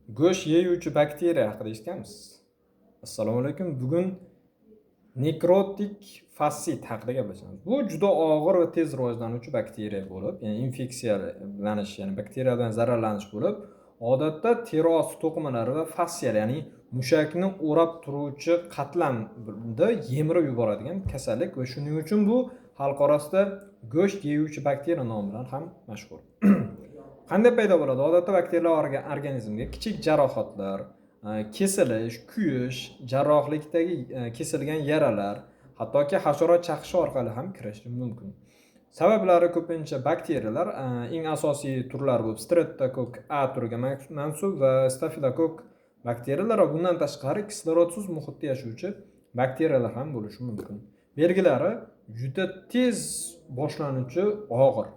Go'sht yeyuvchi bakteriya haqida eshitganmisiz? Assalomu alaykum. Bugun nekrotik fassit haqida gaplashamiz. Bu juda og'ir va tez rivojlanuvchi bakteriya bo'lib, ya'ni infeksiyalanish, ya'ni bakteriyadan zararlanish bo'lib, odatda teri osti to'qimalari va fassiyalar, ya'ni mushakni o'rab turuvchi qatlamda yemirib yuboradigan kasallik va shuning uchun bu xalq orasida go'sht yeyuvchi bakteriya nomi bilan ham mashhur. Qanday paydo bo'ladi? Odatda bakteriyalar organizmga kichik jarohatlar, kesilish, kuyish, jarrohlikdagi kesilgan yaralar, hattoki hasharot chaqishi orqali ham kirishi mumkin. Sabablari ko'pincha bakteriyalar eng asosiy turlar bo'lib Streptococcus A turiga mansub va Staphylococcus bakteriyalar va bundan tashqari kislorodsiz muhitda yashovchi bakteriyalar ham bo'lishi mumkin. Belgilari juda tez boshlanuvchi og'ir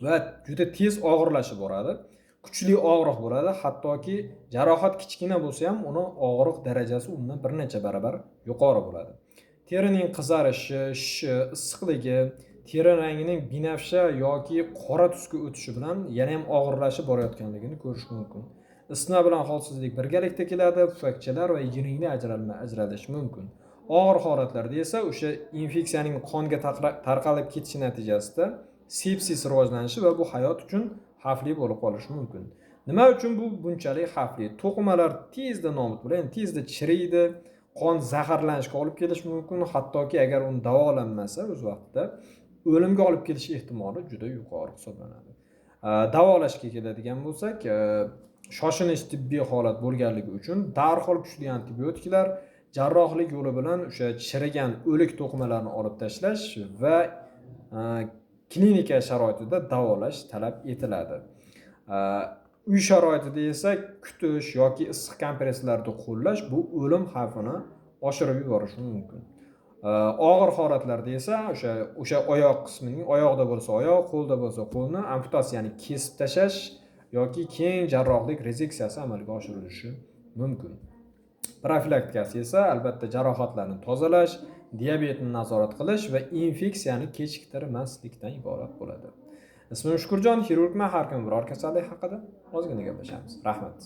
va juda tez og'irlashib boradi. Kuchli og'riq bo'ladi, hattoki jarohat kichkina bo'lsa ham uni og'riq darajasi undan bir necha barobar yuqori bo'ladi. Terining qizarishi, shishi, issiqligi, teri rangining binafsha yoki qora tusga o'tishi bilan yana ham og'irlashib borayotganligini ko'rish mumkin. Isitma bilan holsizlik birgalikda keladi, pufakchalar va yiringli ajralishi mumkin. Og'ir holatlarda esa o'sha infeksiyaning qonga tarqalib ketishi natijasida sepsis rivojlanishi va bu hayot uchun xavfli bo'lib qolishi mumkin. Nima uchun bu bunchalik xavfli? To'qimalar tezda nobud bo'ladi, tezda chiriydi, qon zaharlanishga olib kelishi mumkin, hattoki agar uni davolanmasa o'z vaqtida o'limga olib kelish ehtimoli juda yuqori hisoblanadi. Davolashga keladigan bo'lsak, shoshilinch tibbiy holat bo'lganligi uchun darhol kuchli antibiotiklar, jarrohlik yo'li bilan o'sha chirigan o'lik to'qimalarni olib tashlash va klinika sharoitida davolash talab etiladi. Uy sharoitida esa kutish yoki issiq kompresslarni qo'llash bu o'lim xavfini oshirib yuborishi mumkin. Og'ir holatlarda esa o'sha oyoq qismining, oyoqda bo'lsa oyoq, qo'lda bo'lsa qo'lni amputatsiya, ya'ni kesib tashlash yoki keng jarrohlik rezeksiyasi amalga oshirilishi mumkin. Profilaktikasi esa albatta jarohatlarni tozalash, diabetni nazorat qilish va infeksiyani kechiktirmaslikdan iborat bo'ladi. Ismim Shukurjon, xirurgman, har kuni biror kasallik haqida ozgina gaplashamiz. Rahmat.